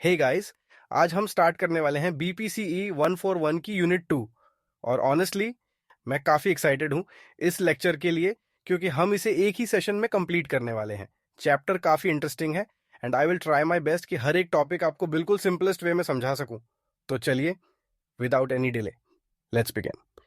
Hey guys, आज हम start करने वाले हैं BPCE 141 की यूनिट 2। और ऑनेस्टली मैं काफ़ी एक्साइटेड हूँ इस लेक्चर के लिए, क्योंकि हम इसे एक ही सेशन में कंप्लीट करने वाले हैं। चैप्टर काफ़ी इंटरेस्टिंग है and I will try my best कि हर एक टॉपिक आपको बिल्कुल सिंपलेस्ट वे में समझा सकूँ। तो चलिए, without any delay let's begin.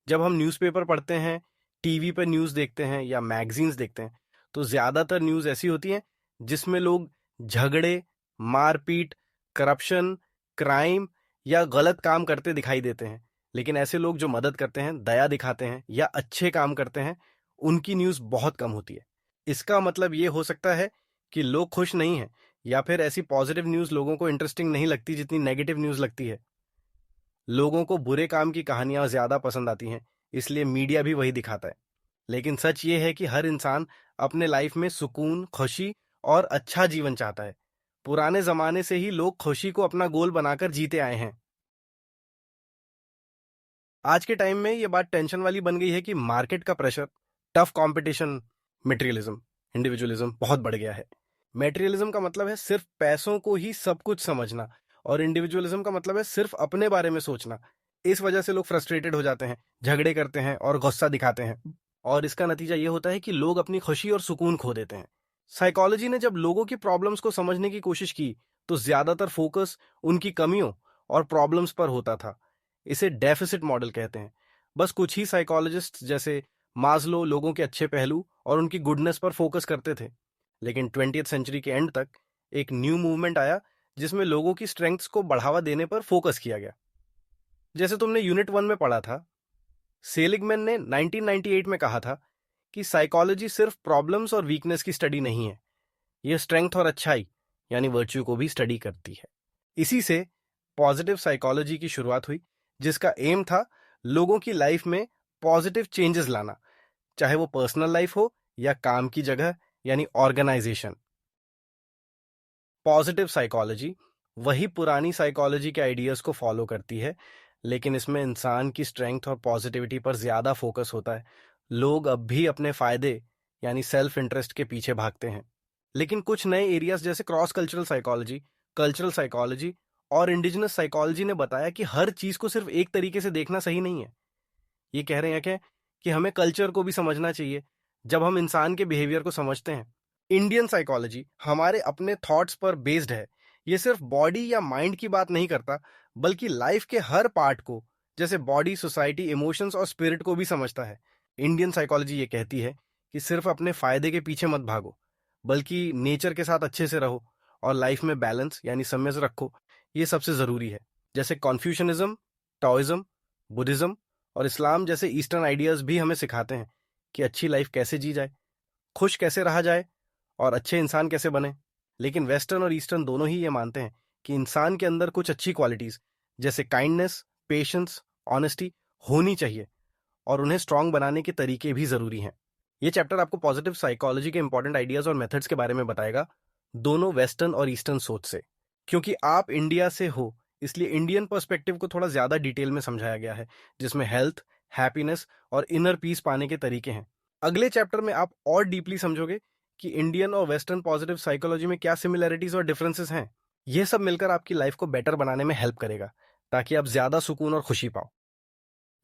जब हम न्यूज़पेपर पढ़ते हैं, टीवी पर न्यूज़ देखते हैं या मैगजीन्स देखते हैं, तो ज़्यादातर न्यूज़ ऐसी होती हैं जिसमें लोग झगड़े, मारपीट, करप्शन, क्राइम या गलत काम करते दिखाई देते हैं। लेकिन ऐसे लोग जो मदद करते हैं, दया दिखाते हैं या अच्छे काम करते हैं, उनकी न्यूज़ बहुत कम होती है। इसका मतलब ये हो सकता है कि लोग खुश नहीं हैं, या फिर ऐसी पॉजिटिव न्यूज़ लोगों को इंटरेस्टिंग नहीं लगती जितनी नेगेटिव न्यूज़ लगती है। लोगों को बुरे काम की कहानियां ज्यादा पसंद आती हैं, इसलिए मीडिया भी वही दिखाता है। लेकिन सच ये है कि हर इंसान अपने लाइफ में सुकून, खुशी और अच्छा जीवन चाहता है। पुराने जमाने से ही लोग खुशी को अपना गोल बनाकर जीते आए हैं। आज के टाइम में ये बात टेंशन वाली बन गई है कि मार्केट का pressure, tough competition, materialism, individualism बहुत बढ़ गया है। मटेरियलिज्म का मतलब है सिर्फ पैसों को ही सब कुछ समझना, और इंडिविजुअलिज्म का मतलब है सिर्फ अपने बारे में सोचना। इस वजह से लोग फ्रस्ट्रेटेड हो जाते हैं, झगड़े करते हैं और गुस्सा दिखाते हैं। और इसका नतीजा ये होता है कि लोग अपनी खुशी और सुकून खो देते हैं। साइकोलॉजी ने जब लोगों की प्रॉब्लम्स को समझने की कोशिश की, तो ज्यादातर फोकस उनकी कमियों और प्रॉब्लम्स पर होता था। इसे डेफिसिट मॉडल कहते हैं। बस कुछ ही साइकोलॉजिस्ट जैसे मास्लो लोगों के अच्छे पहलू और उनकी गुडनेस पर फोकस करते थे। लेकिन 20th सेंचुरी के एंड तक एक न्यू मूवमेंट आया जिसमें लोगों की स्ट्रेंथ्स को बढ़ावा देने पर फोकस किया गया। जैसे तुमने यूनिट 1 में पढ़ा था, सेलिगमैन ने 1998 में कहा था कि साइकोलॉजी सिर्फ प्रॉब्लम्स और वीकनेस की स्टडी नहीं है, यह स्ट्रेंथ और अच्छाई यानी वर्च्यू को भी स्टडी करती है। इसी से पॉजिटिव साइकोलॉजी की शुरुआत हुई, जिसका एम था लोगों की लाइफ में पॉजिटिव चेंजेस लाना, चाहे वो पर्सनल लाइफ हो या काम की जगह यानी ऑर्गेनाइजेशन। पॉजिटिव साइकोलॉजी वही पुरानी साइकोलॉजी के आइडियाज को फॉलो करती है, लेकिन इसमें इंसान की स्ट्रेंथ और पॉजिटिविटी पर ज्यादा फोकस होता है। लोग अब भी अपने फायदे यानी सेल्फ इंटरेस्ट के पीछे भागते हैं। लेकिन कुछ नए एरियाज जैसे cross cultural psychology, cultural psychology और इंडिजिनस साइकोलॉजी ने बताया कि हर चीज को सिर्फ एक तरीके से देखना सही नहीं है। ये कह रहे हैं कि हमें कल्चर को भी समझना चाहिए जब हम इंसान के बिहेवियर को समझते हैं। इंडियन साइकोलॉजी हमारे अपने थॉट्स पर बेस्ड है। ये सिर्फ बॉडी या माइंड की बात नहीं करता, बल्कि लाइफ के हर पार्ट को, जैसे बॉडी, सोसाइटी, इमोशंस और स्पिरिट को भी समझता है। इंडियन साइकोलॉजी ये कहती है कि सिर्फ अपने फायदे के पीछे मत भागो, बल्कि नेचर के साथ अच्छे से रहो और लाइफ में बैलेंस यानी संयम रखो। ये सबसे जरूरी है। जैसे कॉन्फ्यूशनिज्म, टाओइज्म, बुद्धिज्म और इस्लाम जैसे ईस्टर्न आइडियाज भी हमें सिखाते हैं कि अच्छी लाइफ कैसे जी जाए, खुश कैसे रहा जाए और अच्छे इंसान कैसे बने। लेकिन वेस्टर्न और ईस्टर्न दोनों ही ये मानते हैं कि इंसान के अंदर कुछ अच्छी क्वालिटीज जैसे काइंडनेस, पेशेंस, ऑनेस्टी होनी चाहिए, और उन्हें स्ट्रांग बनाने के तरीके भी जरूरी हैं। ये चैप्टर आपको पॉजिटिव साइकोलॉजी के इंपॉर्टेंट आइडियाज और मेथड्स के बारे में बताएगा, दोनों वेस्टर्न और ईस्टर्न सोच से। क्योंकि आप इंडिया से हो, इसलिए इंडियन पर्सपेक्टिव को थोड़ा ज्यादा डिटेल में समझाया गया है, जिसमें हेल्थ, हैप्पीनेस और इनर पीस पाने के तरीके हैं। अगले चैप्टर में आप और डीपली समझोगे कि इंडियन और वेस्टर्न पॉजिटिव साइकोलॉजी में क्या सिमिलरिटीज और डिफरेंसेस हैं। यह सब मिलकर आपकी लाइफ को बेटर बनाने में हेल्प करेगा, ताकि आप ज्यादा सुकून और खुशी पाओ।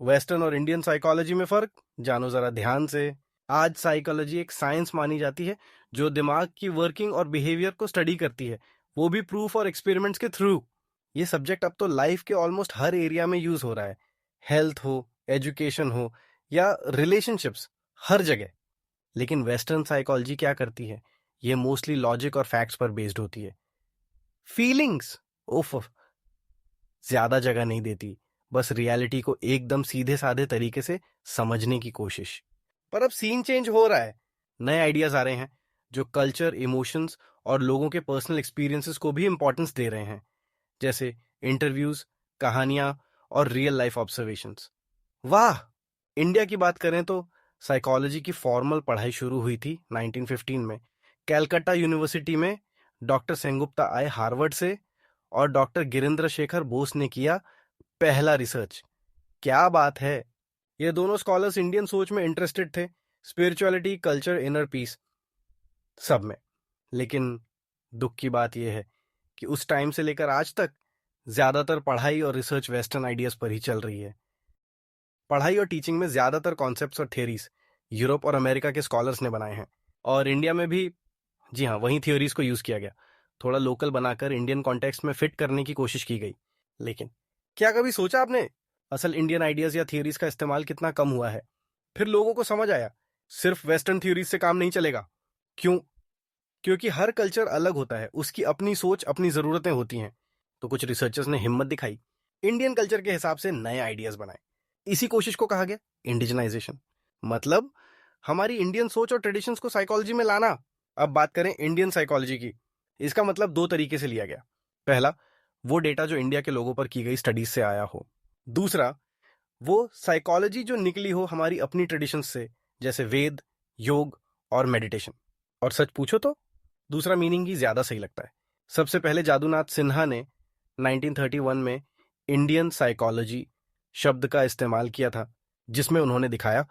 वेस्टर्न और इंडियन साइकोलॉजी में फर्क जानो जरा ध्यान से। आज साइकोलॉजी एक साइंस मानी जाती है जो दिमाग की वर्किंग और बिहेवियर को स्टडी करती है, वो भी प्रूफ और एक्सपेरिमेंट्स के थ्रू। ये सब्जेक्ट अब तो लाइफ के ऑलमोस्ट हर एरिया में यूज हो रहा है, हेल्थ हो, एजुकेशन हो या रिलेशनशिप्स, हर जगह। लेकिन वेस्टर्न साइकोलॉजी क्या करती है, ये मोस्टली लॉजिक और फैक्ट्स पर बेस्ड होती है। फीलिंग्स उफ ज्यादा जगह नहीं देती, बस रियलिटी को एकदम सीधे साधे तरीके से समझने की कोशिश। पर अब सीन चेंज हो रहा है, नए आइडियाज आ रहे हैं जो कल्चर, इमोशंस और लोगों के पर्सनल एक्सपीरियंसेस को भी इंपॉर्टेंस दे रहे हैं, जैसे इंटरव्यूज, कहानियां और रियल लाइफ ऑब्जर्वेशंस। वाह! इंडिया की बात करें तो साइकोलॉजी की फॉर्मल पढ़ाई शुरू हुई थी 1915 में। कैलकाटा यूनिवर्सिटी में डॉक्टर सेनगुप्ता आए हार्वर्ड से, और डॉक्टर गिरिंद्र शेखर बोस ने किया पहला रिसर्च। क्या बात है! ये दोनों स्कॉलर्स इंडियन सोच में इंटरेस्टेड थे, स्पिरिचुअलिटी, कल्चर, इनर पीस सब में। लेकिन दुख की बात यह है कि उस टाइम से लेकर आज तक ज्यादातर पढ़ाई और रिसर्च वेस्टर्न आइडियाज पर ही चल रही है। पढ़ाई और टीचिंग में ज्यादातर कॉन्सेप्ट्स और थ्योरीज यूरोप और अमेरिका के स्कॉलर्स ने बनाए हैं, और इंडिया में भी जी हाँ वही थ्योरीज को यूज किया गया, थोड़ा लोकल बनाकर इंडियन कॉन्टेक्स्ट में फिट करने की कोशिश की गई। लेकिन क्या कभी सोचा आपने असल इंडियन आइडियाज या थ्योरीज का इस्तेमाल कितना कम हुआ है? फिर लोगों को समझ आया सिर्फ वेस्टर्न थ्योरीज से काम नहीं चलेगा। क्यों? क्योंकि हर कल्चर अलग होता है, उसकी अपनी सोच अपनी जरूरतें होती हैं। तो कुछ रिसर्चर्स ने हिम्मत दिखाई, इंडियन कल्चर के हिसाब से नए आइडियाज बनाए। इसी कोशिश को कहा गया इंडिजनाइजेशन, मतलब हमारी इंडियन सोच और ट्रेडिशंस को साइकोलॉजी में लाना। अब बात करें इंडियन साइकोलॉजी की, इसका मतलब दो तरीके से लिया गया। पहला, वो डेटा जो इंडिया के लोगों पर की गई स्टडीज से आया हो। दूसरा, वो साइकोलॉजी जो निकली हो हमारी अपनी ट्रेडिशंस से, जैसे वेद, योग और मेडिटेशन। और सच पूछो तो दूसरा मीनिंग ही ज्यादा सही लगता है। सबसे पहले जादूनाथ सिन्हा ने 1931 में इंडियन साइकोलॉजी शब्द का इस्तेमाल किया था, जिसमें उन्होंने दिखाया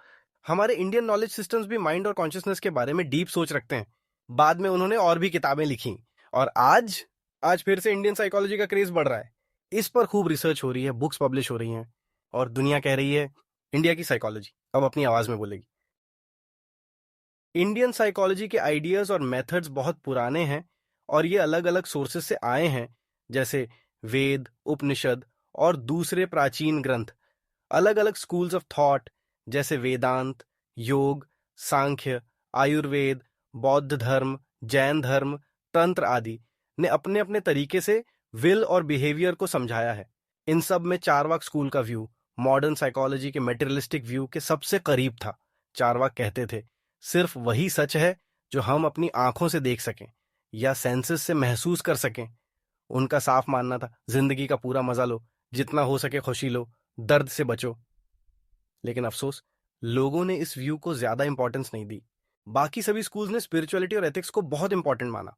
हमारे इंडियन नॉलेज सिस्टम्स भी माइंड और कॉन्शियसनेस के बारे में डीप सोच रखते हैं। बाद में उन्होंने और भी किताबें लिखी, और आज आज फिर से इंडियन साइकोलॉजी का क्रेज बढ़ रहा है। इस पर खूब रिसर्च हो रही है, बुक्स पब्लिश हो रही हैं, और दुनिया कह रही है इंडिया की साइकोलॉजी अब अपनी आवाज में बोलेगी। इंडियन साइकोलॉजी के आइडियाज और मेथड्स बहुत पुराने हैं, और ये अलग अलग सोर्सेस से आए हैं, जैसे वेद, उपनिषद और दूसरे प्राचीन ग्रंथ। अलग अलग स्कूल्स ऑफ थॉट जैसे वेदांत, योग, सांख्य, आयुर्वेद, बौद्ध धर्म, जैन धर्म, तंत्र आदि ने अपने अपने तरीके से विल और बिहेवियर को समझाया है। इन सब में चारवाक स्कूल का व्यू मॉडर्न साइकोलॉजी के मेटेरियलिस्टिक व्यू के सबसे करीब था। चारवाक कहते थे सिर्फ वही सच है जो हम अपनी आंखों से देख सकें या सेंसेस से महसूस कर सकें। उनका साफ मानना था जिंदगी का पूरा मजा लो, जितना हो सके खुशी लो, दर्द से बचो। लेकिन अफसोस, लोगों ने इस व्यू को ज्यादा इंपॉर्टेंस नहीं दी। बाकी सभी स्कूल्स ने स्पिरिचुअलिटी और एथिक्स को बहुत इंपॉर्टेंट माना,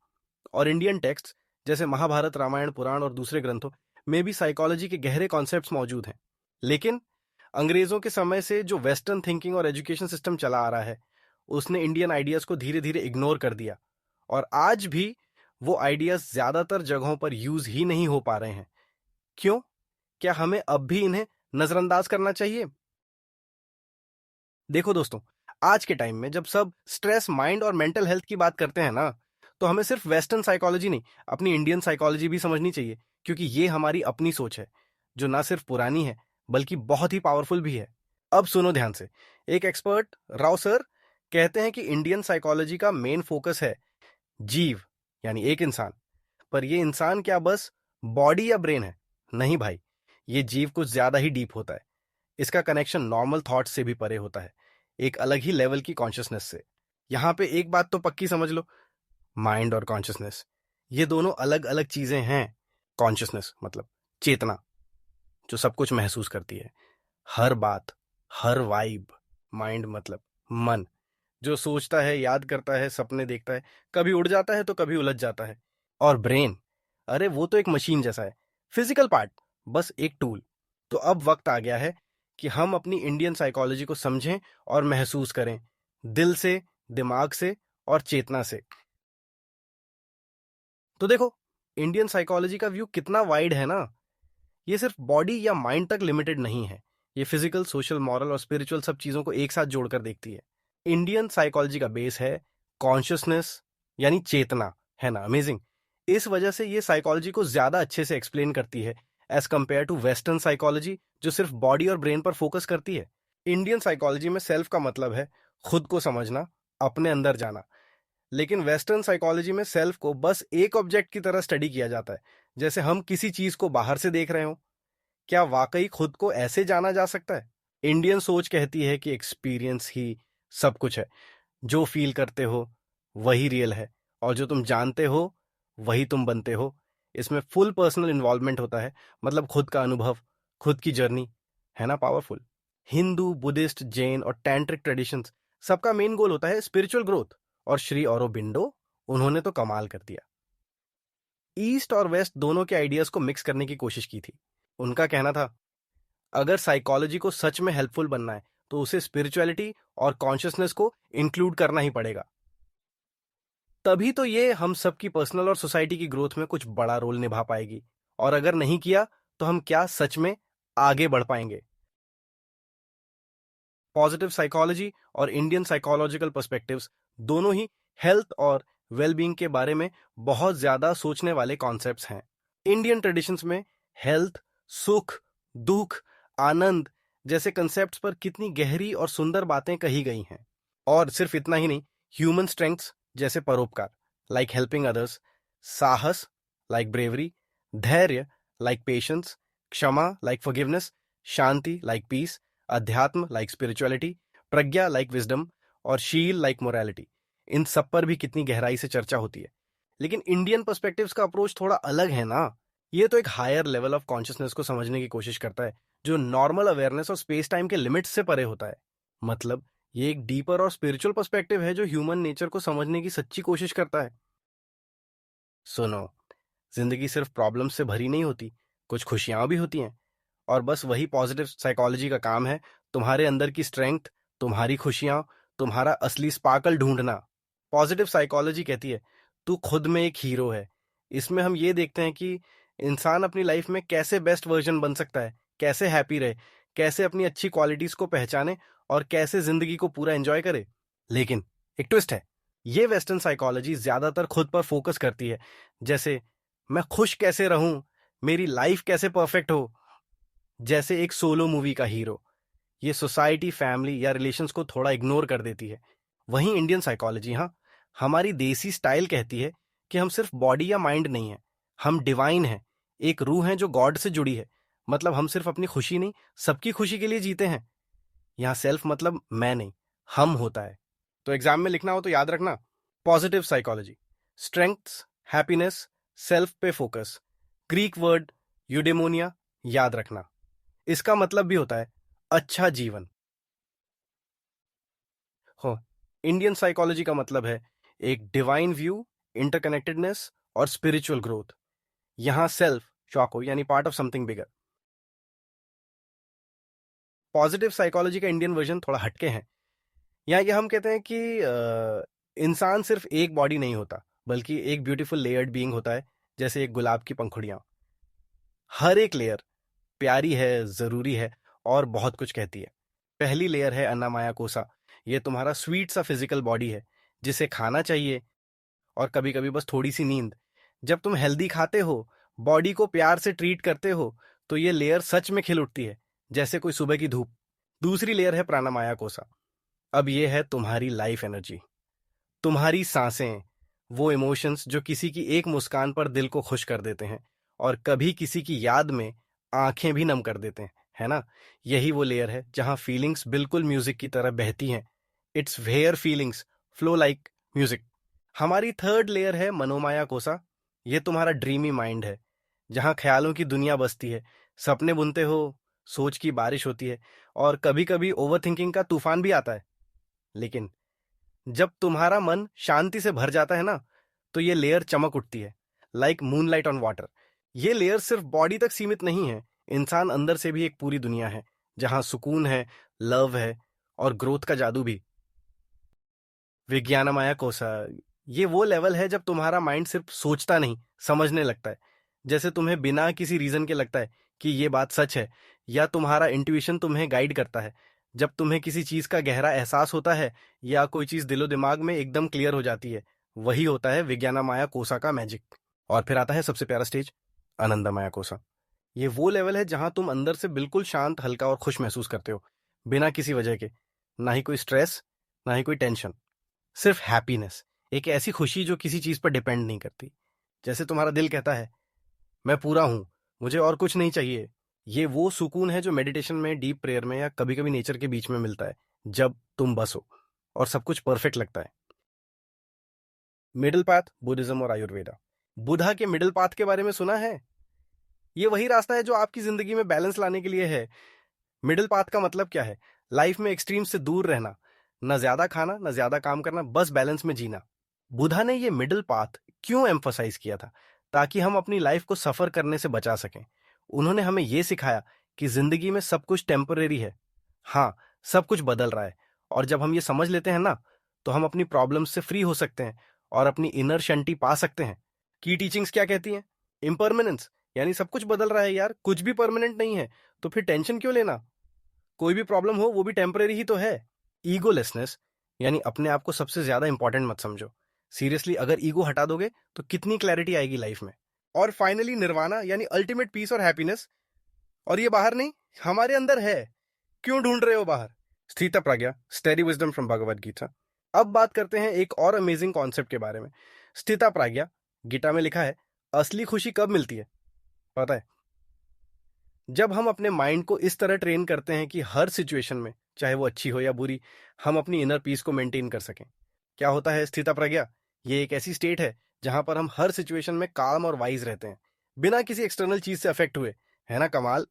और इंडियन टेक्स्ट जैसे महाभारत, रामायण, पुराण और दूसरे ग्रंथों में भी साइकोलॉजी के गहरे कॉन्सेप्ट्स मौजूद हैं। लेकिन अंग्रेजों के समय से जो वेस्टर्न थिंकिंग और एजुकेशन सिस्टम चला आ रहा है, उसने इंडियन आइडियाज को धीरे धीरे इग्नोर कर दिया, और आज भी वो आइडियाज ज्यादातर जगहों पर यूज ही नहीं हो पा रहे हैं। क्यों? क्या हमें अब भी इन्हें नजरअंदाज करना चाहिए? देखो दोस्तों, आज के टाइम में जब सब स्ट्रेस, माइंड और मेंटल हेल्थ की बात करते हैं ना, तो हमें सिर्फ वेस्टर्न साइकोलॉजी नहीं, अपनी इंडियन साइकोलॉजी भी समझनी चाहिए, क्योंकि ये हमारी अपनी सोच है, जो ना सिर्फ पुरानी है बल्कि बहुत ही पावरफुल भी है। अब सुनो ध्यान से। एक एक्सपर्ट, राव सर, कहते हैं कि इंडियन साइकोलॉजी का मेन फोकस है जीव, यानी एक इंसान। पर ये इंसान क्या बस बॉडी या ब्रेन है? नहीं भाई, ये जीव कुछ ज्यादा ही डीप होता है। इसका कनेक्शन नॉर्मल थॉट से भी परे होता है, एक अलग ही लेवल की कॉन्शियसनेस से। यहां पे एक बात तो पक्की समझ लो, माइंड और कॉन्शियसनेस ये दोनों अलग अलग चीजें हैं। कॉन्शियसनेस मतलब चेतना, जो सब कुछ महसूस करती है, हर बात, हर वाइब। माइंड मतलब मन, जो सोचता है, याद करता है, सपने देखता है, कभी उड़ जाता है तो कभी उलझ जाता है। और ब्रेन, अरे वो तो एक मशीन जैसा है, फिजिकल पार्ट, बस एक टूल। तो अब वक्त आ गया है कि हम अपनी इंडियन साइकोलॉजी को समझें और महसूस करें, दिल से, दिमाग से और चेतना से। तो देखो, इंडियन साइकोलॉजी का व्यू कितना वाइड है ना। ये सिर्फ बॉडी या माइंड तक लिमिटेड नहीं है, ये फिजिकल, सोशल, मॉरल और स्पिरिचुअल सब चीजों को एक साथ जोड़कर देखती है। इंडियन साइकोलॉजी का बेस है कॉन्शियसनेस, यानी चेतना। है ना अमेजिंग? इस वजह से ये साइकोलॉजी को ज्यादा अच्छे से एक्सप्लेन करती है as compare to western psychology, जो सिर्फ बॉडी और ब्रेन पर फोकस करती है। इंडियन साइकोलॉजी में सेल्फ का मतलब है खुद को समझना, अपने अंदर जाना। लेकिन वेस्टर्न साइकोलॉजी में सेल्फ को बस एक ऑब्जेक्ट की तरह स्टडी किया जाता है, जैसे हम किसी चीज को बाहर से देख रहे हो। क्या वाकई खुद को ऐसे जाना जा सकता है? इंडियन सोच कहती है कि एक्सपीरियंस ही सब कुछ है। जो फील करते हो वही रियल है, और जो तुम जानते हो वही तुम बनते हो। इसमें फुल पर्सनल इन्वॉल्वमेंट होता है, मतलब खुद का अनुभव, खुद की जर्नी। है ना पावरफुल? हिंदू, बुद्धिस्ट, जैन और टैंट्रिक ट्रेडिशंस, सबका मेन गोल होता है स्पिरिचुअल ग्रोथ। और श्री औरोबिंदो, उन्होंने तो कमाल कर दिया। ईस्ट और वेस्ट दोनों के आइडियाज को मिक्स करने की कोशिश की थी। उनका कहना था अगर साइकोलॉजी को सच में हेल्पफुल बनना है तो उसे स्पिरिचुअलिटी और कॉन्शियसनेस को इंक्लूड करना ही पड़ेगा। तभी तो ये हम सबकी पर्सनल और सोसाइटी की ग्रोथ में कुछ बड़ा रोल निभा पाएगी। और अगर नहीं किया तो हम क्या सच में आगे बढ़ पाएंगे? पॉजिटिव साइकोलॉजी और इंडियन साइकोलॉजिकल पर्सपेक्टिव्स दोनों ही हेल्थ और वेलबींग के बारे में बहुत ज्यादा सोचने वाले कॉन्सेप्ट्स हैं। इंडियन ट्रेडिशंस में हेल्थ, सुख, दुख, आनंद जैसे कंसेप्ट्स पर कितनी गहरी और सुंदर बातें कही गई हैं। और सिर्फ इतना ही नहीं, ह्यूमन स्ट्रेंथ्स जैसे परोपकार लाइक हेल्पिंग अदर्स, साहस लाइक ब्रेवरी, धैर्य लाइक पेशेंस, क्षमा लाइक फॉरगिवनेस, शांति लाइक पीस, अध्यात्म लाइक स्पिरिचुअलिटी, प्रज्ञा लाइक विजडम और शील लाइक मोरालिटी, इन सब पर भी कितनी गहराई से चर्चा होती है। लेकिन इंडियन पर्सपेक्टिव्स का अप्रोच थोड़ा अलग है ना। ये तो एक हायर लेवल ऑफ कॉन्शियसनेस को समझने की कोशिश करता है, जो नॉर्मल अवेयरनेस और स्पेस टाइम के लिमिट्स से परे होता है। मतलब ये एक डीपर और स्पिरिचुअल पर्सपेक्टिव है जो ह्यूमन नेचर को समझने की सच्ची कोशिश करता है। सुनो, जिंदगी सिर्फ प्रॉब्लम से भरी नहीं होती, कुछ खुशियां भी होती हैं। और बस वही पॉजिटिव साइकोलॉजी का काम है, तुम्हारे अंदर की स्ट्रेंथ, तुम्हारी खुशियां, तुम्हारा असली स्पार्कल ढूंढना। पॉजिटिव साइकोलॉजी कहती है तू खुद में एक हीरो है। इसमें हम ये देखते हैं कि इंसान अपनी लाइफ में कैसे बेस्ट वर्जन बन सकता है, कैसे हैप्पी रहे, कैसे अपनी अच्छी क्वालिटीज को पहचाने और कैसे जिंदगी को पूरा एंजॉय करे। लेकिन एक ट्विस्ट है, ये वेस्टर्न साइकोलॉजी ज्यादातर खुद पर फोकस करती है, जैसे मैं खुश कैसे रहूं, मेरी लाइफ कैसे परफेक्ट हो, जैसे एक सोलो मूवी का हीरो। ये सोसाइटी, फैमिली या रिलेशंस को थोड़ा इग्नोर कर देती है। वहीं इंडियन साइकोलॉजी, हाँ, हमारी देसी स्टाइल कहती है कि हम सिर्फ बॉडी या माइंड नहीं है, हम डिवाइन है, एक रूह है जो गॉड से जुड़ी है। मतलब हम सिर्फ अपनी खुशी नहीं, सबकी खुशी के लिए जीते हैं। यहाँ सेल्फ मतलब मैं नहीं, हम होता है। तो एग्जाम में लिखना हो तो याद रखना, positive psychology, strengths, happiness, self पे फोकस, ग्रीक वर्ड यूडेमोनिया याद रखना। इसका मतलब भी होता है अच्छा जीवन। हो, इंडियन साइकोलॉजी का मतलब है एक डिवाइन व्यू, इंटरकनेक्टेडनेस और स्पिरिचुअल ग्रोथ। यहां सेल्फ चौको यानी part of something bigger. Positive psychology का इंडियन वर्जन थोड़ा हटके है। यहाँ ये हम कहते हैं कि इंसान सिर्फ एक बॉडी नहीं होता, बल्कि एक ब्यूटीफुल लेयर्ड बीइंग होता है, जैसे एक गुलाब की पंखुड़ियां। हर एक लेयर प्यारी है, जरूरी है और बहुत कुछ कहती है। पहली लेयर है अन्नामाया कोसा। ये तुम्हारा स्वीट सा फिजिकल बॉडी है, जिसे खाना चाहिए और कभी कभी बस थोड़ी सी नींद। जब तुम हेल्दी खाते हो, बॉडी को प्यार से ट्रीट करते हो, तो ये लेयर सच में खिल उठती है, जैसे कोई सुबह की धूप। दूसरी लेयर है प्राणामाया कोसा। अब ये है तुम्हारी लाइफ एनर्जी, तुम्हारी सांसें, वो इमोशंस जो किसी की एक मुस्कान पर दिल को खुश कर देते हैं और कभी किसी की याद में आंखें भी नम कर देते हैं, है ना। यही वो लेयर है जहां फीलिंग्स बिल्कुल म्यूजिक की तरह बहती हैं। It's where feelings flow like music. हमारी थर्ड लेयर है मनोमाया कोसा। ये तुम्हारा ड्रीमी माइंड है, जहां ख्यालों की दुनिया बसती है, सपने बुनते हो, सोच की बारिश होती है और कभी कभी ओवर थिंकिंग का तूफान भी आता है। लेकिन जब तुम्हारा मन शांति से भर जाता है ना, तो ये लेयर चमक उठती है, लाइक मूनलाइट ऑन वाटर। ये लेयर सिर्फ बॉडी तक सीमित नहीं है, इंसान अंदर से भी एक पूरी दुनिया है, जहां सुकून है, लव है और ग्रोथ का जादू भी। विज्ञानमाया कोसा, ये वो लेवल है जब तुम्हारा माइंड सिर्फ सोचता नहीं, समझने लगता है। जैसे तुम्हें बिना किसी रीजन के लगता है कि ये बात सच है, या तुम्हारा इंट्यूशन तुम्हें गाइड करता है। जब तुम्हें किसी चीज का गहरा एहसास होता है या कोई चीज दिलो दिमाग में एकदम क्लियर हो जाती है, वही होता है विज्ञानमाया कोसा का मैजिक। और फिर आता है सबसे प्यारा स्टेज, आनंदमाया कोसा। ये वो लेवल है जहां तुम अंदर से बिल्कुल शांत, हल्का और खुश महसूस करते हो, बिना किसी वजह के। ना ही कोई स्ट्रेस, ना ही कोई टेंशन, सिर्फ हैप्पीनेस। एक ऐसी खुशी जो किसी चीज पर डिपेंड नहीं करती। जैसे तुम्हारा दिल कहता है मैं पूरा हूं, मुझे और कुछ नहीं चाहिए। ये वो सुकून है जो मेडिटेशन में, डीप प्रेयर में या कभी कभी नेचर के बीच में मिलता है, जब तुम बस हो और सब कुछ परफेक्ट लगता है। मिडिल पाथ, बुद्धिज्म और आयुर्वेदा। बुधा के मिडिल पाथ के बारे में सुना है? ये वही रास्ता है जो आपकी जिंदगी में बैलेंस लाने के लिए है। मिडिल पाथ का मतलब क्या है? लाइफ में एक्सट्रीम से दूर रहना, न ज्यादा खाना न ज्यादा काम करना, बस बैलेंस में जीना। बुधा ने ये मिडिल पाथ क्यों एम्फोसाइज किया था? ताकि हम अपनी लाइफ को सफर करने से बचा सकें। उन्होंने हमें यह सिखाया कि जिंदगी में सब कुछ टेम्परेरी है। हाँ, सब कुछ बदल रहा है, और जब हम ये समझ लेते हैं ना, तो हम अपनी प्रॉब्लम्स से फ्री हो सकते हैं और अपनी इनर शंटी पा सकते हैं। की टीचिंग्स क्या कहती हैं? इम्परमानेंस, यानी सब कुछ बदल रहा है यार, कुछ भी परमानेंट नहीं है, तो फिर टेंशन क्यों लेना? कोई भी प्रॉब्लम हो वो भी टेम्परेरी ही तो है। ईगोलेसनेस, यानी अपने आप को सबसे ज्यादा इंपॉर्टेंट मत समझो। सीरियसली, अगर ईगो हटा दोगे तो कितनी क्लैरिटी आएगी लाइफ में। और फाइनली निर्वाणा, यानी अल्टीमेट पीस और हैप्पीनेस। और ये बाहर नहीं, हमारे अंदर है। क्यों ढूंढ रहे हो बाहर? स्थिता प्रज्ञा, steady wisdom from Bhagavad Gita. अब बात करते हैं एक और अमेजिंग कॉन्सेप्ट के बारे में। स्थिता प्रज्ञा, गीता में लिखा है, असली खुशी कब मिलती है पता है? जब हम अपने माइंड को इस तरह ट्रेन करते हैं कि हर सिचुएशन में, चाहे वो अच्छी हो या बुरी, हम अपनी इनर पीस को मेंटेन कर सकें। क्या होता है स्थिता प्रज्ञा? ये एक ऐसी स्टेट है जहां पर हम हर सिचुएशन में काम और वाइज रहते हैं, बिना किसी एक्सटर्नल चीज से अफेक्ट हुए। है ना कमाल?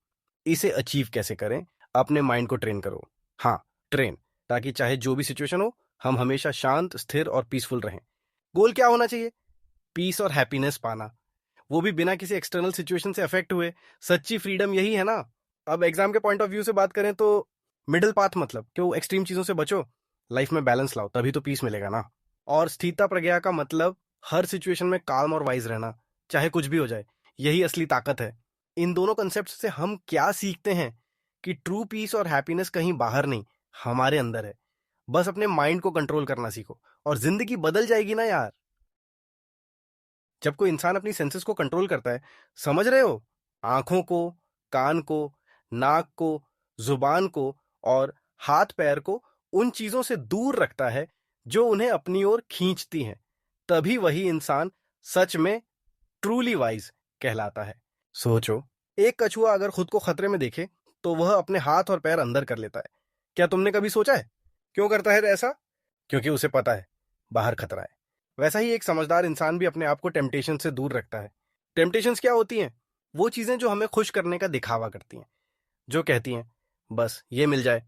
इसे अचीव कैसे करें? अपने माइंड को ट्रेन करो। हाँ, ट्रेन, ताकि चाहे जो भी सिचुएशन हो, हम हमेशा शांत, स्थिर और पीसफुल रहें। गोल क्या होना चाहिए? पीस और हैप्पीनेस पाना, वो भी बिना किसी एक्सटर्नल सिचुएशन से अफेक्ट हुए। सच्ची फ्रीडम यही है ना। अब एग्जाम के पॉइंट ऑफ व्यू से बात करें तो मिडिल पाथ, मतलब क्यों एक्सट्रीम चीजों से बचो, लाइफ में बैलेंस लाओ, तभी तो पीस मिलेगा ना। और स्थिता प्रज्ञा का मतलब हर सिचुएशन में काम और वाइज रहना, चाहे कुछ भी हो जाए। यही असली ताकत है। इन दोनों कंसेप्ट से हम क्या सीखते हैं कि ट्रू पीस और हैप्पीनेस कहीं बाहर नहीं, हमारे अंदर है। बस अपने माइंड को कंट्रोल करना सीखो और जिंदगी बदल जाएगी ना यार। जब कोई इंसान अपनी सेंसेस को कंट्रोल करता है, समझ रहे हो, आंखों को, कान को, नाक को, जुबान को और हाथ पैर को उन चीजों से दूर रखता है जो उन्हें अपनी ओर खींचती हैं, तभी वही इंसान सच में ट्रूली वाइज कहलाता है। सोचो, एक कछुआ अगर खुद को खतरे में देखे तो वह अपने हाथ और पैर अंदर कर लेता है। क्या तुमने कभी सोचा है क्यों करता है ऐसा? क्योंकि उसे पता है बाहर खतरा है। वैसा ही एक समझदार इंसान भी अपने आप को टेम्पटेशन से दूर रखता है। टेम्पटेशंस क्या होती हैं? वो चीजें जो हमें खुश करने का दिखावा करती हैं, जो कहती हैं बस ये मिल जाए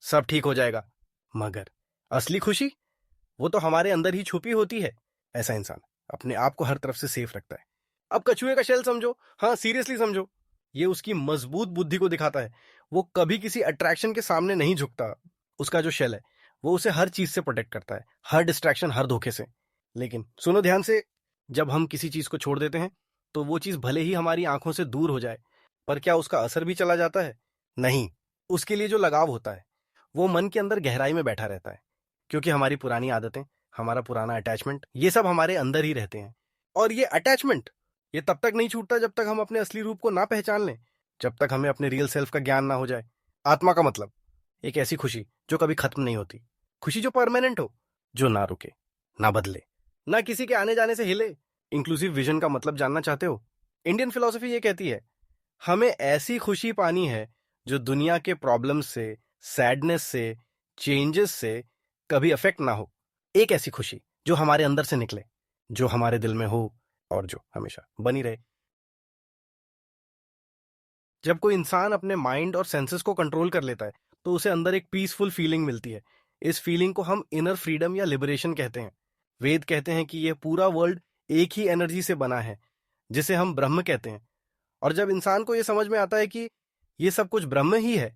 सब ठीक हो जाएगा। मगर असली खुशी, वो तो हमारे अंदर ही छुपी होती है। ऐसा इंसान अपने आप को हर तरफ से सेफ रखता है। अब कछुए का शेल समझो, हाँ सीरियसली समझो, ये उसकी मजबूत बुद्धि को दिखाता है। वो कभी किसी अट्रैक्शन के सामने नहीं झुकता। उसका जो शेल है वो उसे हर चीज से प्रोटेक्ट करता है, हर डिस्ट्रैक्शन, हर धोखे से। लेकिन सुनो ध्यान से, जब हम किसी चीज को छोड़ देते हैं तो वो चीज भले ही हमारी आंखों से दूर हो जाए, पर क्या उसका असर भी चला जाता है? नहीं। उसके लिए जो लगाव होता है वो मन के अंदर गहराई में बैठा रहता है, क्योंकि हमारी पुरानी आदतें, हमारा पुराना अटैचमेंट, ये सब हमारे अंदर ही रहते हैं। और ये अटैचमेंट, ये तब तक नहीं छूटता जब तक हम अपने असली रूप को ना पहचान लें, जब तक हमें अपने रियल सेल्फ का ज्ञान ना हो जाए। आत्मा का मतलब एक ऐसी खुशी जो कभी खत्म नहीं होती, खुशी जो परमानेंट हो, जो ना रुके, ना बदले, ना किसी के आने जाने से हिले। इंक्लूसिव विजन का मतलब जानना चाहते हो? इंडियन फिलॉसफी ये कहती है, हमें ऐसी खुशी पानी है जो दुनिया के प्रॉब्लम्स से, सैडनेस से, चेंजेस से कभी अफेक्ट ना हो। एक ऐसी खुशी जो हमारे अंदर से निकले, जो हमारे दिल में हो और जो हमेशा बनी रहे। जब कोई इंसान अपने माइंड और सेंसेस को कंट्रोल कर लेता है तो उसे अंदर एक पीसफुल फीलिंग मिलती है। इस फीलिंग को हम इनर फ्रीडम या लिबरेशन कहते हैं। वेद कहते हैं कि यह पूरा वर्ल्ड एक ही एनर्जी से बना है, जिसे हम ब्रह्म कहते हैं। और जब इंसान को यह समझ में आता है कि यह सब कुछ ब्रह्म ही है,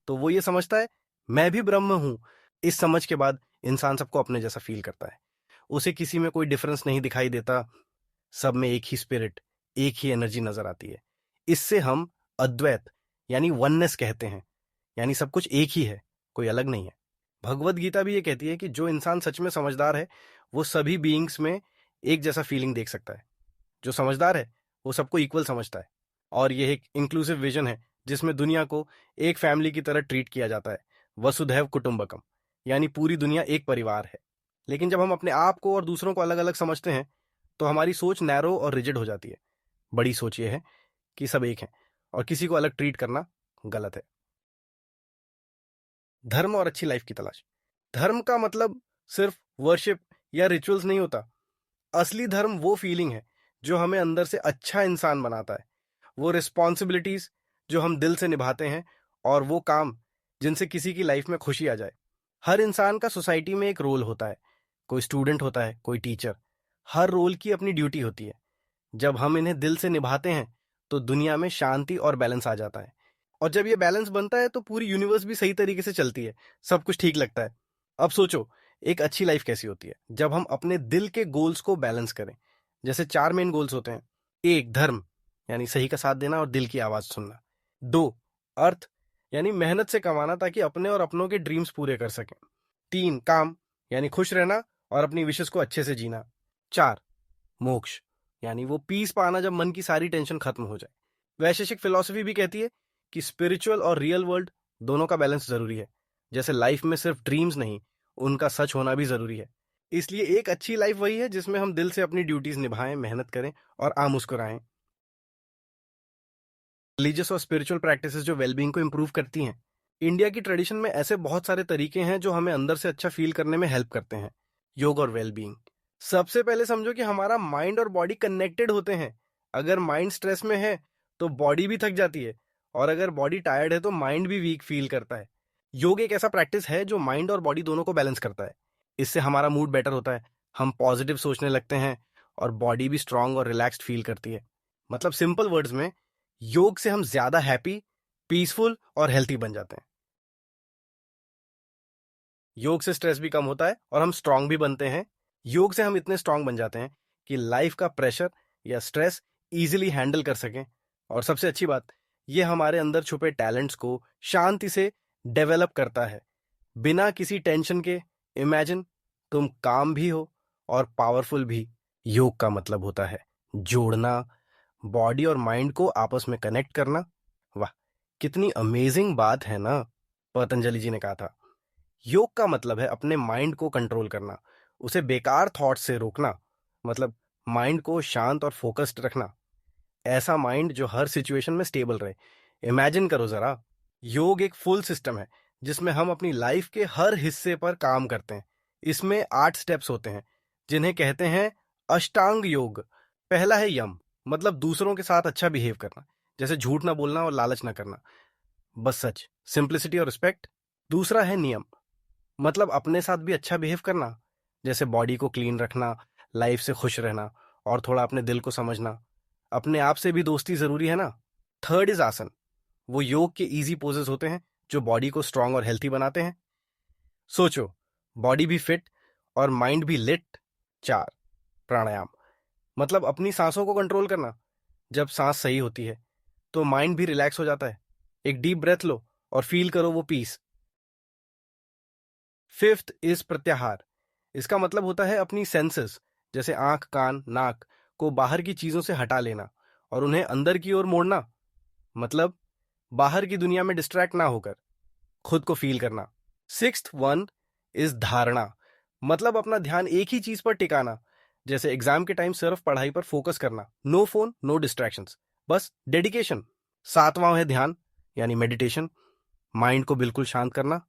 तो वो ये समझता है मैं भी ब्रह्म हूं। इस समझ के बाद इंसान सबको अपने जैसा फील करता है। उसे किसी में कोई डिफरेंस नहीं दिखाई देता, सब में एक ही स्पिरिट, एक ही एनर्जी नजर आती है। इससे हम अद्वैत यानी वननेस कहते हैं, यानी सब कुछ एक ही है, कोई अलग नहीं है। भगवत गीता भी ये कहती है कि जो इंसान सच में समझदार है वो सभी बीइंग्स में एक जैसा फीलिंग देख सकता है। जो समझदार है वो सबको इक्वल समझता है। और यह एक इंक्लूसिव विजन है जिसमें दुनिया को एक फैमिली की तरह ट्रीट किया जाता है। वसुधैव कुटुंबकम, यानी पूरी दुनिया एक परिवार है। लेकिन जब हम अपने आप को और दूसरों को अलग अलग समझते हैं तो हमारी सोच नैरो और रिजिड हो जाती है। बड़ी सोच ये है कि सब एक हैं और किसी को अलग ट्रीट करना गलत है। धर्म और अच्छी लाइफ की तलाश। धर्म का मतलब सिर्फ वर्शिप या रिचुअल्स नहीं होता। असली धर्म वो फीलिंग है जो हमें अंदर से अच्छा इंसान बनाता है। वो रिस्पॉन्सिबिलिटीज जो हम दिल से निभाते हैं और वो काम जिनसे किसी की लाइफ में खुशी आ जाए। हर इंसान का सोसाइटी में एक रोल होता है, कोई स्टूडेंट होता है, कोई टीचर। हर रोल की अपनी ड्यूटी होती है। जब हम इन्हें दिल से निभाते हैं तो दुनिया में शांति और बैलेंस आ जाता है। और जब ये बैलेंस बनता है तो पूरी यूनिवर्स भी सही तरीके से चलती है, सब कुछ ठीक लगता है। अब सोचो, एक अच्छी लाइफ कैसी होती है? जब हम अपने दिल के गोल्स को बैलेंस करें। जैसे 4 मेन गोल्स होते हैं। 1 धर्म, यानी सही का साथ देना और दिल की आवाज सुनना। 2 अर्थ, यानी मेहनत से कमाना ताकि अपने और अपनों के ड्रीम्स पूरे कर सकें। 3 काम, यानी खुश रहना और अपनी विशेष को अच्छे से जीना। 4 मोक्ष, यानी वो पीस पाना जब मन की सारी टेंशन खत्म हो जाए। वैशेषिक फिलॉसफी भी कहती है कि स्पिरिचुअल और रियल वर्ल्ड दोनों का बैलेंस जरूरी है। जैसे लाइफ में सिर्फ ड्रीम्स नहीं, उनका सच होना भी जरूरी है। इसलिए एक अच्छी लाइफ वही है जिसमें हम दिल से अपनी ड्यूटीज निभाएं, मेहनत करें और मुस्कुराएं। रिलीजियस और स्पिरिचुअल प्रैक्टिसेस जो वेलबींग को इंप्रूव करती हैं। इंडिया की ट्रेडिशन में ऐसे बहुत सारे तरीके हैं जो हमें अंदर से अच्छा फील करने में हेल्प करते हैं। योग और वेलबींग। सबसे पहले समझो कि हमारा माइंड और बॉडी कनेक्टेड होते हैं। अगर माइंड स्ट्रेस में है तो बॉडी भी थक जाती है, और अगर बॉडी टायर्ड है तो माइंड भी वीक फील करता है। योग एक ऐसा प्रैक्टिस है जो माइंड और बॉडी दोनों को बैलेंस करता है। इससे हमारा मूड बेटर होता है, हम पॉजिटिव सोचने लगते हैं और बॉडी भी स्ट्रांग और रिलैक्स्ड फील करती है। मतलब सिंपल वर्ड्स में, योग से हम ज्यादा हैप्पी, पीसफुल और हेल्थी बन जाते हैं। योग से स्ट्रेस भी कम होता है और हम स्ट्रांग भी बनते हैं। योग से हम इतने स्ट्रांग बन जाते हैं कि लाइफ का प्रेशर या स्ट्रेस इजीली हैंडल कर सकें। और सबसे अच्छी बात, ये हमारे अंदर छुपे टैलेंट्स को शांति से डेवलप करता है, बिना किसी टेंशन के। इमेजिन, तुम काम भी हो और पावरफुल भी। योग का मतलब होता है जोड़ना, बॉडी और माइंड को आपस में कनेक्ट करना। वाह, कितनी अमेजिंग बात है ना। पतंजलि जी ने कहा था, योग का मतलब है अपने माइंड को कंट्रोल करना, उसे बेकार थॉट से रोकना। मतलब माइंड को शांत और फोकस्ड रखना, ऐसा माइंड जो हर सिचुएशन में स्टेबल रहे। इमेजिन करो जरा, योग एक फुल सिस्टम है जिसमें हम अपनी लाइफ के हर हिस्से पर काम करते हैं। इसमें 8 स्टेप्स होते हैं जिन्हें कहते हैं अष्टांग योग। पहला है यम, मतलब दूसरों के साथ अच्छा बिहेव करना, जैसे झूठ ना बोलना और लालच ना करना, बस सच, सिंप्लिसिटी और रिस्पेक्ट। दूसरा है नियम, मतलब अपने साथ भी अच्छा बिहेव करना, जैसे बॉडी को क्लीन रखना, लाइफ से खुश रहना और थोड़ा अपने दिल को समझना। अपने आप से भी दोस्ती जरूरी है ना। थर्ड इज आसन, वो योग के इजी पोजेस होते हैं जो बॉडी को स्ट्रांग और हेल्थी बनाते हैं। सोचो, बॉडी भी फिट और माइंड भी लिट। 4 प्राणायाम, मतलब अपनी सांसों को कंट्रोल करना। जब सांस सही होती है तो माइंड भी रिलैक्स हो जाता है। एक डीप ब्रेथ लो और फील करो वो पीस। फिफ्थ इज प्रत्याहार, इसका मतलब होता है अपनी सेंसेस, जैसे आंख, कान, नाक को बाहर की चीजों से हटा लेना और उन्हें अंदर की ओर मोड़ना। मतलब बाहर की दुनिया में डिस्ट्रैक्ट ना होकर खुद को फील करना। सिक्स्थ वन इज धारणा, मतलब अपना ध्यान एक ही चीज पर टिकाना, जैसे एग्जाम के टाइम सिर्फ पढ़ाई पर फोकस करना। नो फोन, नो डिस्ट्रैक्शंस, बस डेडिकेशन। सातवां है ध्यान, यानी मेडिटेशन, माइंड को बिल्कुल शांत करना,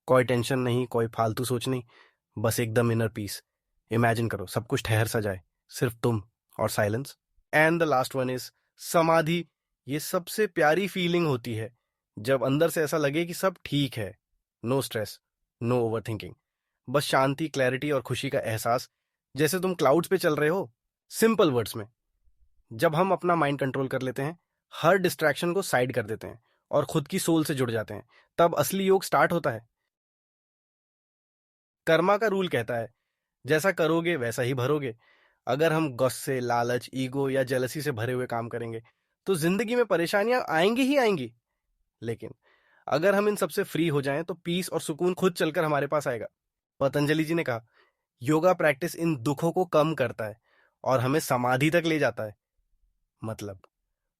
कोई टेंशन नहीं, कोई फालतू सोच नहीं, बस एकदम इनर पीस। इमेजिन करो सब कुछ ठहर सा जाए, सिर्फ तुम और silence. And the last one is समाधि। ये सबसे प्यारी फीलिंग होती है जब अंदर से ऐसा लगे कि सब ठीक है। No stress, no overthinking, बस शांति, क्लैरिटी और खुशी का एहसास, जैसे तुम क्लाउड्स पे चल रहे हो। सिंपल वर्ड्स में, जब हम अपना माइंड कंट्रोल कर लेते हैं, हर डिस्ट्रैक्शन को साइड कर देते हैं और खुद की सोल से जुड़ जाते हैं, तब असली योग स्टार्ट होता है। कर्मा का रूल कहता है, जैसा करोगे वैसा ही भरोगे। अगर हम गुस्से, लालच, ईगो या जेलसी से भरे हुए काम करेंगे तो जिंदगी में परेशानियां आएंगी ही आएंगी। लेकिन अगर हम इन सबसे फ्री हो जाएं तो पीस और सुकून खुद चलकर हमारे पास आएगा। पतंजलि जी ने कहा, योगा प्रैक्टिस इन दुखों को कम करता है और हमें समाधि तक ले जाता है। मतलब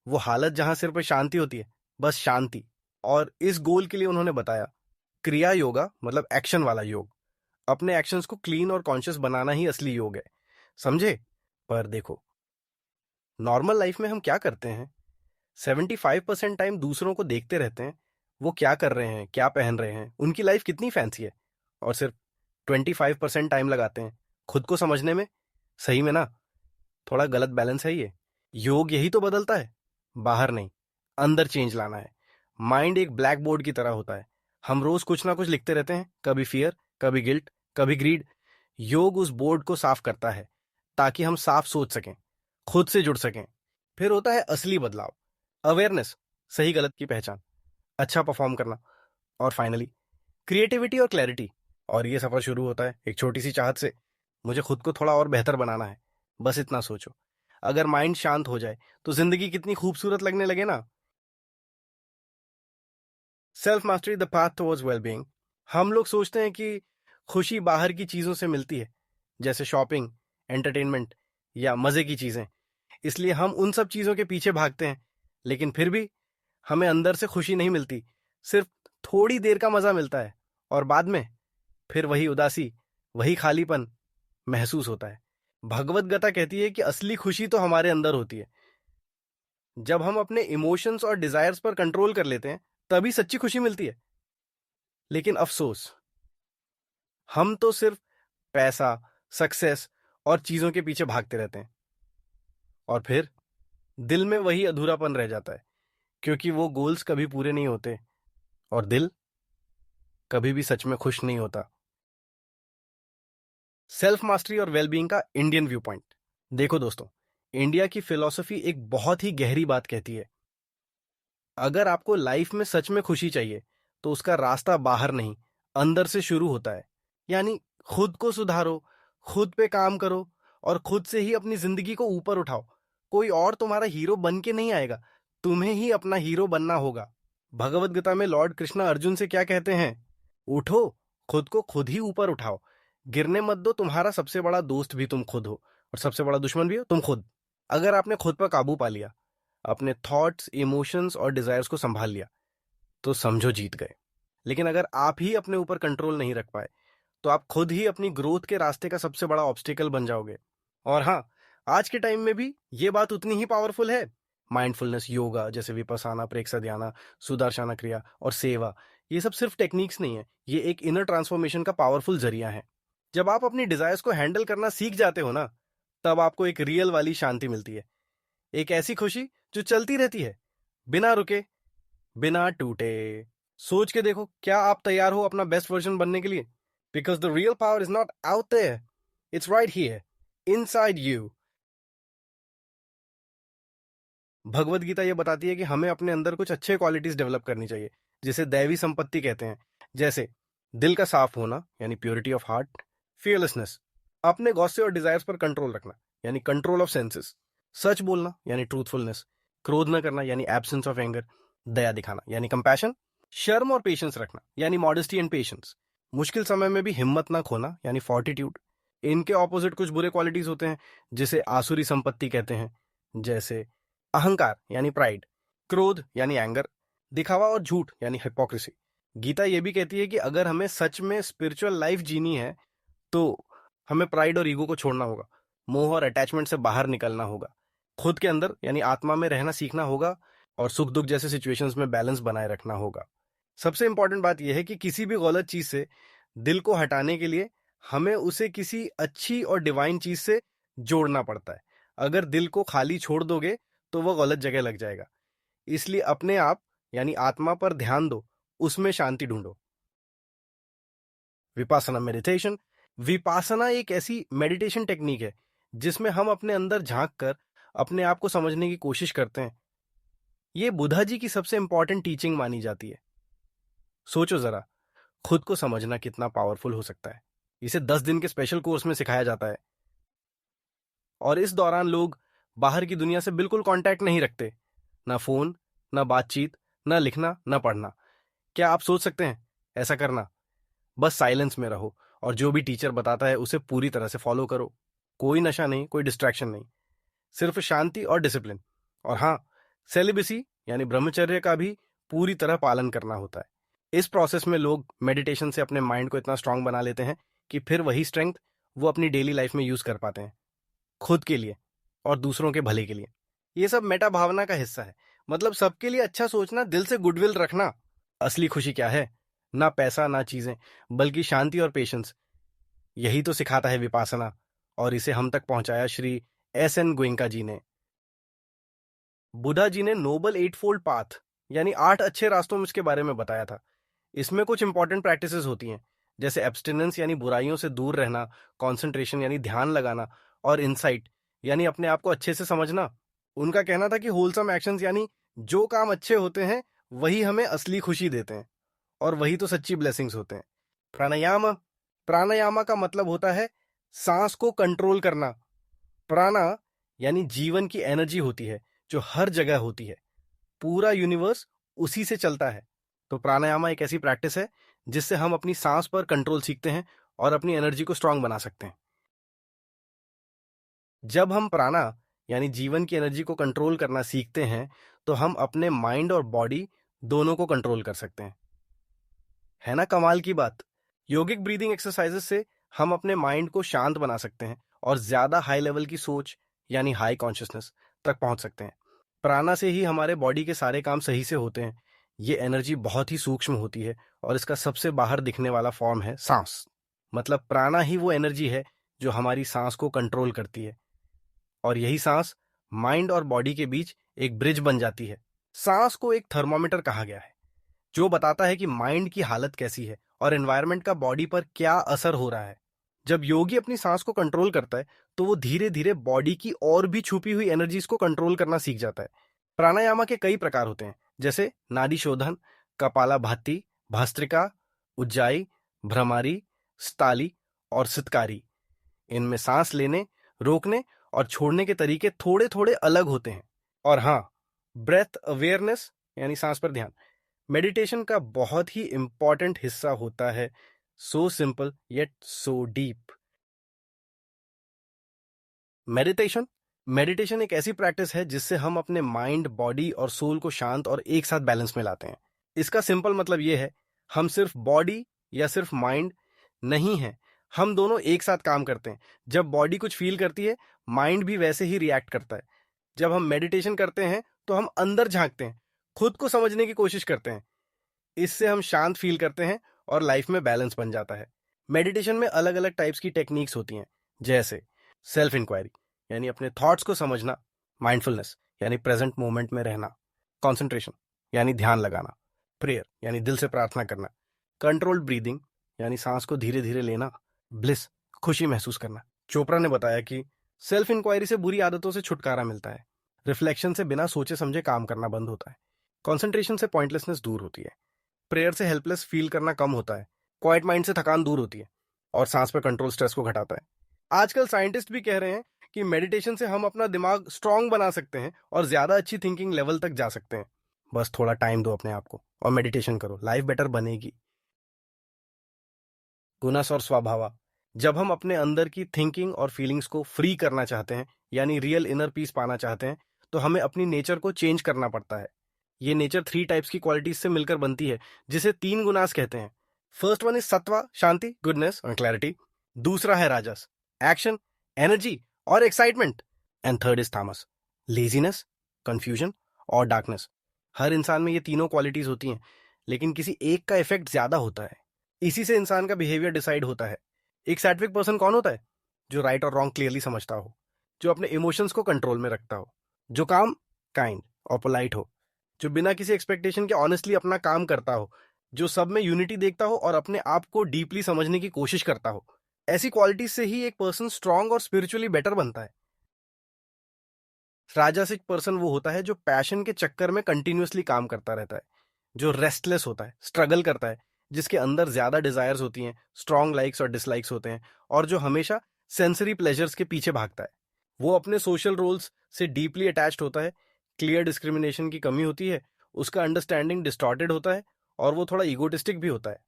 वो हालत जहां सिर पर शांति होती है, बस शांति। और इस गोल के लिए उन्होंने बताया, क्रिया योगा मतलब एक्शन वाला योग। अपने एक्शंस को क्लीन और कॉन्शियस बनाना ही असली योग है, समझे। पर देखो, नॉर्मल लाइफ में हम क्या करते हैं? 75% टाइम दूसरों को देखते रहते हैं, वो क्या कर रहे हैं, क्या पहन रहे हैं, उनकी लाइफ कितनी फैंसी है, और सिर्फ 25% टाइम लगाते हैं खुद को समझने में। सही में ना, थोड़ा गलत बैलेंस है ये। योग यही तो बदलता है, बाहर नहीं, अंदर चेंज लाना है। माइंड एक ब्लैक बोर्ड की तरह होता है, हम रोज कुछ ना कुछ लिखते रहते हैं, कभी फियर, कभी गिल्ट, कभी ग्रीड। योग उस बोर्ड को साफ करता है ताकि हम साफ सोच सकें, खुद से जुड़ सकें। फिर होता है असली बदलाव, अवेयरनेस, सही गलत की पहचान, अच्छा परफॉर्म करना, और फाइनली क्रिएटिविटी और क्लैरिटी। और ये सफर शुरू होता है एक छोटी सी चाहत से, मुझे खुद को थोड़ा और बेहतर बनाना है। बस इतना सोचो, अगर माइंड शांत हो जाए तो जिंदगी कितनी खूबसूरत लगने लगे ना। Self mastery the path towards wellbeing. हम लोग सोचते हैं कि खुशी बाहर की चीजों से मिलती है, जैसे शॉपिंग, एंटरटेनमेंट या मजे की चीजें। इसलिए हम उन सब चीजों के पीछे भागते हैं, लेकिन फिर भी हमें अंदर से खुशी नहीं मिलती। सिर्फ थोड़ी देर का मजा मिलता है, और बाद में फिर वही उदासी, वही खालीपन महसूस होता है। भगवत गीता कहती है कि असली खुशी तो हमारे अंदर होती है। जब हम अपने इमोशंस और डिजायर्स पर कंट्रोल कर लेते हैं, तभी सच्ची खुशी मिलती है। लेकिन अफसोस, हम तो सिर्फ पैसा, सक्सेस और चीजों के पीछे भागते रहते हैं, और फिर दिल में वही अधूरापन रह जाता है, क्योंकि वो गोल्स कभी पूरे नहीं होते और दिल कभी भी सच में खुश नहीं होता। सेल्फ मास्टरी और वेलबींग का इंडियन व्यू पॉइंट। देखो दोस्तों, इंडिया की फिलॉसफी एक बहुत ही गहरी बात कहती है, अगर आपको लाइफ में सच में खुशी चाहिए तो उसका रास्ता बाहर नहीं, अंदर से शुरू होता है। यानी खुद को सुधारो, खुद पे काम करो और खुद से ही अपनी जिंदगी को ऊपर उठाओ। कोई और तुम्हारा हीरो बन के नहीं आएगा, तुम्हें ही अपना हीरो बनना होगा। भगवत गीता में लॉर्ड कृष्णा अर्जुन से क्या कहते हैं? उठो, खुद को खुद ही ऊपर उठाओ, गिरने मत दो। तुम्हारा सबसे बड़ा दोस्त भी तुम खुद हो, और सबसे बड़ा दुश्मन भी हो तुम खुद। अगर आपने खुद पर काबू पा लिया, अपने थॉट्स, इमोशंस और डिजायर्स को संभाल लिया, तो समझो जीत गए। लेकिन अगर आप ही अपने ऊपर कंट्रोल नहीं रख पाए, तो आप खुद ही अपनी ग्रोथ के रास्ते का सबसे बड़ा ऑब्स्टिकल बन जाओगे। और हाँ, आज के टाइम में भी ये बात उतनी ही पावरफुल है। माइंडफुलनेस, योगा जैसे विपसाना, प्रेक्सा ध्याना, सुदर्शना क्रिया और सेवा, ये सब सिर्फ टेक्निक्स नहीं है, ये एक इनर ट्रांसफॉर्मेशन का पावरफुल जरिया है। जब आप अपनी डिजायर्स को हैंडल करना सीख जाते हो ना, तब आपको एक रियल वाली शांति मिलती है। एक ऐसी खुशी जो चलती रहती है, बिना रुके, बिना टूटे। सोच के देखो, क्या आप तैयार हो अपना बेस्ट वर्जन बनने के लिए? Because the real power is not out there, it's right here, inside you. Bhagavad Gita ये बताती है कि हमें अपने अंदर कुछ अच्छे क्वालिटीज डेवलप करनी चाहिए, जिसे दैवी संपत्ति कहते हैं। जैसे दिल का साफ होना, यानी प्योरिटी ऑफ हार्ट। फियरलेसनेस, अपने गुस्से और डिजायर्स पर कंट्रोल रखना, यानी कंट्रोल ऑफ सेंसेस। सच बोलना, यानी ट्रूथफुलनेस। क्रोध न करना, यानी एब्सेंस ऑफ एंगर। दया दिखाना, यानी कंपैशन। शर्म और पेशेंस रखना, यानी मॉडेस्टी एंड पेशेंस। मुश्किल समय में भी हिम्मत ना खोना, यानी फॉर्टिट्यूड। इनके ऑपोजिट कुछ बुरे क्वालिटीज होते हैं, जिसे आसुरी संपत्ति कहते हैं। जैसे अहंकार, यानी प्राइड। क्रोध, यानी एंगर। दिखावा और झूठ, यानी हिपोक्रेसी। गीता ये भी कहती है कि अगर हमें सच में स्पिरिचुअल लाइफ जीनी है, तो हमें प्राइड और ईगो को छोड़ना होगा, मोह और अटैचमेंट से बाहर निकलना होगा, खुद के अंदर यानी आत्मा में रहना सीखना होगा, और सुख दुख जैसे सिचुएशंस में बैलेंस बनाए रखना होगा। सबसे इंपॉर्टेंट बात यह है कि किसी भी गलत चीज से दिल को हटाने के लिए हमें उसे किसी अच्छी और डिवाइन चीज से जोड़ना पड़ता है। अगर दिल को खाली छोड़ दोगे तो वह गलत जगह लग जाएगा। इसलिए अपने आप यानी आत्मा पर ध्यान दो, उसमें शांति ढूंढो। विपासना मेडिटेशन। विपासना एक ऐसी मेडिटेशन टेक्निक है जिसमें हम अपने अंदर झांक कर अपने आप को समझने की कोशिश करते हैं। यह बुद्धा जी की सबसे इंपॉर्टेंट टीचिंग मानी जाती है। सोचो जरा, खुद को समझना कितना पावरफुल हो सकता है। इसे 10 दिन के स्पेशल कोर्स में सिखाया जाता है, और इस दौरान लोग बाहर की दुनिया से बिल्कुल कांटेक्ट नहीं रखते। ना फोन, ना बातचीत, ना लिखना, ना पढ़ना। क्या आप सोच सकते हैं ऐसा करना? बस साइलेंस में रहो, और जो भी टीचर बताता है उसे पूरी तरह से फॉलो करो। कोई नशा नहीं, कोई डिस्ट्रैक्शन नहीं, सिर्फ शांति और डिसिप्लिन। और हाँ, सेलिबेसी यानी ब्रह्मचर्य का भी पूरी तरह पालन करना होता है। इस प्रोसेस में लोग मेडिटेशन से अपने माइंड को इतना स्ट्रांग बना लेते हैं कि फिर वही स्ट्रेंथ वो अपनी डेली लाइफ में यूज कर पाते हैं, खुद के लिए और दूसरों के भले के लिए। ये सब मेटा भावना का हिस्सा है, मतलब सबके लिए अच्छा सोचना, दिल से गुडविल रखना। असली खुशी क्या है? ना पैसा, ना चीजें, बल्कि शांति और पेशेंस। यही तो सिखाता है विपासना, और इसे हम तक पहुंचाया श्री एस.एन. गोयंका जी ने। बुद्धा जी ने नोबल एट फोल्ड पाथ यानी 8 अच्छे रास्तों में इसके बारे में बताया था। इसमें कुछ इंपॉर्टेंट प्रैक्टिसेस होती हैं, जैसे एब्सटिनेंस यानी बुराइयों से दूर रहना, कंसंट्रेशन यानी ध्यान लगाना, और इनसाइट यानी अपने आप को अच्छे से समझना। उनका कहना था कि होलसम एक्शंस यानी जो काम अच्छे होते हैं वही हमें असली खुशी देते हैं, और वही तो सच्ची ब्लेसिंग्स होते हैं। प्राणायाम प्राणायामा का मतलब होता है सांस को कंट्रोल करना। प्राणा यानी जीवन की एनर्जी होती है जो हर जगह होती है। पूरा यूनिवर्स उसी से चलता है। तो प्राणायामा एक ऐसी प्रैक्टिस है जिससे हम अपनी सांस पर कंट्रोल सीखते हैं और अपनी एनर्जी को स्ट्रांग बना सकते हैं। जब हम प्राणा यानी जीवन की एनर्जी को कंट्रोल करना सीखते हैं तो हम अपने माइंड और बॉडी दोनों को कंट्रोल कर सकते हैं। है ना कमाल की बात। योगिक ब्रीदिंग एक्सरसाइजेस से हम अपने माइंड को शांत बना सकते हैं और ज्यादा हाई लेवल की सोच यानी हाई कॉन्शियसनेस तक पहुंच सकते हैं। प्राणा से ही हमारे बॉडी के सारे काम सही से होते हैं। ये एनर्जी बहुत ही सूक्ष्म होती है और इसका सबसे बाहर दिखने वाला फॉर्म है सांस। मतलब प्राणा ही वो एनर्जी है जो हमारी सांस को कंट्रोल करती है और यही सांस माइंड और बॉडी के बीच एक ब्रिज बन जाती है। सांस को एक थर्मोमीटर कहा गया है जो बताता है कि माइंड की हालत कैसी है और एनवायरनमेंट का बॉडी पर क्या असर हो रहा है। जब योगी अपनी सांस को कंट्रोल करता है तो वो धीरे धीरे बॉडी की और भी छुपी हुई एनर्जीज को कंट्रोल करना सीख जाता है। प्राणायामा के कई प्रकार होते हैं जैसे नाड़ी शोधन, कपालाभाति, भस्त्रिका, उज्जाई, भ्रमारी, स्ताली और सितकारी। इनमें सांस लेने, रोकने और छोड़ने के तरीके थोड़े थोड़े अलग होते हैं। और हाँ, ब्रेथ अवेयरनेस यानी सांस पर ध्यान मेडिटेशन का बहुत ही इंपॉर्टेंट हिस्सा होता है। So simple yet so deep. Meditation meditation एक ऐसी प्रैक्टिस है जिससे हम अपने माइंड, बॉडी और सोल को शांत और एक साथ बैलेंस में लाते हैं। इसका सिंपल मतलब यह है, हम सिर्फ बॉडी या सिर्फ माइंड नहीं है, हम दोनों एक साथ काम करते हैं। जब बॉडी कुछ फील करती है, माइंड भी वैसे ही रिएक्ट करता है। जब हम मेडिटेशन करते हैं तो हम अंदर झांकते हैं, खुद को समझने की कोशिश करते हैं। इससे हम शांत फील करते हैं और लाइफ में बैलेंस बन जाता है। मेडिटेशन में अलग अलग टाइप्स की टेक्निक्स होती हैं जैसे सेल्फ इंक्वायरी यानी अपने थॉट्स को समझना, माइंडफुलनेस यानी प्रेजेंट मोमेंट में रहना, कंसंट्रेशन यानी ध्यान लगाना, प्रेयर यानी दिल से प्रार्थना करना, कंट्रोल्ड ब्रीदिंग यानी सांस को धीरे धीरे लेना, ब्लिस खुशी महसूस करना। चोपड़ा ने बताया कि सेल्फ इंक्वायरी से बुरी आदतों से छुटकारा मिलता है, रिफ्लेक्शन से बिना सोचे समझे काम करना बंद होता है, कंसंट्रेशन से पॉइंटलेसनेस दूर होती है, प्रेयर से हेल्पलेस फील करना कम होता है, क्वाइट माइंड से थकान दूर होती है और सांस पर कंट्रोल स्ट्रेस को घटाता है। आजकल साइंटिस्ट भी कह रहे हैं कि मेडिटेशन से हम अपना दिमाग स्ट्रांग बना सकते हैं और ज्यादा अच्छी थिंकिंग लेवल तक जा सकते हैं। बस थोड़ा टाइम दो अपने आप को और मेडिटेशन करो, लाइफ बेटर बनेगी। गुणस और स्वभावा जब हम अपने अंदर की थिंकिंग और फीलिंग्स को फ्री करना चाहते हैं यानी रियल इनर पीस पाना चाहते हैं तो हमें अपनी नेचर को चेंज करना पड़ता है। ये नेचर 3 टाइप्स की क्वालिटीज से मिलकर बनती है जिसे 3 गुनास कहते हैं। फर्स्ट वन इज सत्वा, शांति, गुडनेस और क्लैरिटी। दूसरा है राजस, एक्शन, एनर्जी और एक्साइटमेंट। एंड थर्ड इज तामस, लेजीनेस, कंफ्यूजन और डार्कनेस। हर इंसान में ये तीनों क्वालिटीज होती हैं लेकिन किसी एक का इफेक्ट ज्यादा होता है। इसी से इंसान का बिहेवियर डिसाइड होता है। एक सैट्विक पर्सन कौन होता है? जो राइट और रॉन्ग क्लियरली समझता हो, जो अपने इमोशंस को कंट्रोल में रखता हो, जो काम, काइंड और पोलाइट हो, जो बिना किसी एक्सपेक्टेशन के ऑनेस्टली अपना काम करता हो, जो सब में यूनिटी देखता हो और अपने आप को डीपली समझने की कोशिश करता हो। ऐसी क्वालिटीज से ही एक पर्सन स्ट्रांग और स्पिरिचुअली बेटर बनता है। राजसिक पर्सन वो होता है जो पैशन के चक्कर में कंटिन्यूअसली काम करता रहता है, जो रेस्टलेस होता है, स्ट्रगल करता है, जिसके अंदर ज्यादा डिजायर्स होती हैं, स्ट्रांग लाइक्स और डिसलाइक्स होते हैं और जो हमेशा सेंसरी प्लेजर्स के पीछे भागता है। वो अपने सोशल रोल्स से डीपली अटैच्ड होता है, क्लियर डिस्क्रिमिनेशन की कमी होती है, उसका अंडरस्टैंडिंग डिस्टॉर्टेड होता है और वो थोड़ा ईगोटिस्टिक भी होता है।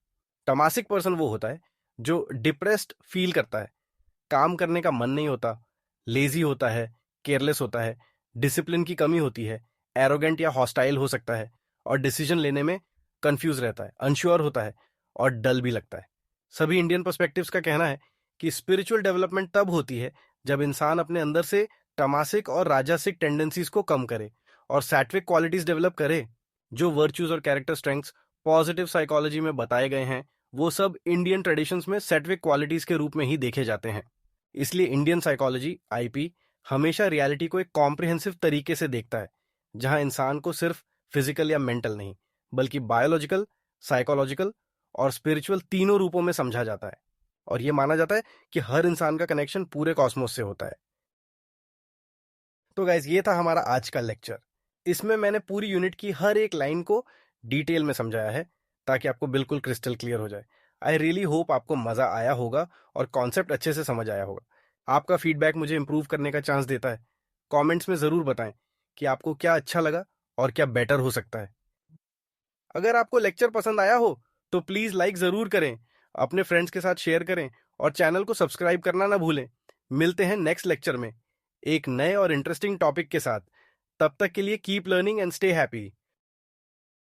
तमासिक पर्सन वो होता है जो डिप्रेस्ड फील करता है, काम करने का मन नहीं होता, लेजी होता है, केयरलेस होता है, डिसिप्लिन की कमी होती है, एरोगेंट या हॉस्टाइल हो सकता है और डिसीजन लेने में कंफ्यूज रहता है, अनश्योर होता है और डल भी लगता है। सभी इंडियन पर्सपेक्टिव्स का कहना है कि स्पिरिचुअल डेवलपमेंट तब होती है जब इंसान अपने अंदर से तमासिक और राजसिक टेंडेंसीज को कम करे और सैत्विक क्वालिटीज डेवलप करे। जो वर्च्यूज और कैरेक्टर स्ट्रेंथ्स पॉजिटिव साइकोलॉजी में बताए गए हैं वो सब इंडियन ट्रेडिशंस में सैत्विक क्वालिटीज के रूप में ही देखे जाते हैं। इसलिए इंडियन साइकोलॉजी आईपी हमेशा रियलिटी को एक कॉम्प्रिहेंसिव तरीके से देखता है, जहां इंसान को सिर्फ फिजिकल या मेंटल नहीं बल्कि बायोलॉजिकल, साइकोलॉजिकल और स्पिरिचुअल तीनों रूपों में समझा जाता है और यह माना जाता है कि हर इंसान का कनेक्शन पूरे कॉस्मोस से होता है। तो गाइज, ये था हमारा आज का लेक्चर। इसमें मैंने पूरी यूनिट की हर एक लाइन को डिटेल में समझाया है ताकि आपको बिल्कुल क्रिस्टल क्लियर हो जाए। आई रियली होप आपको मजा आया होगा और कॉन्सेप्ट अच्छे से समझ आया होगा। आपका फीडबैक मुझे इंप्रूव करने का चांस देता है। कमेंट्स में जरूर बताएं कि आपको क्या अच्छा लगा और क्या बेटर हो सकता है। अगर आपको लेक्चर पसंद आया हो तो प्लीज लाइक जरूर करें, अपने फ्रेंड्स के साथ शेयर करें और चैनल को सब्सक्राइब करना ना भूलें। मिलते हैं नेक्स्ट लेक्चर में एक नए और इंटरेस्टिंग टॉपिक के साथ। तब तक के लिए keep learning and stay happy.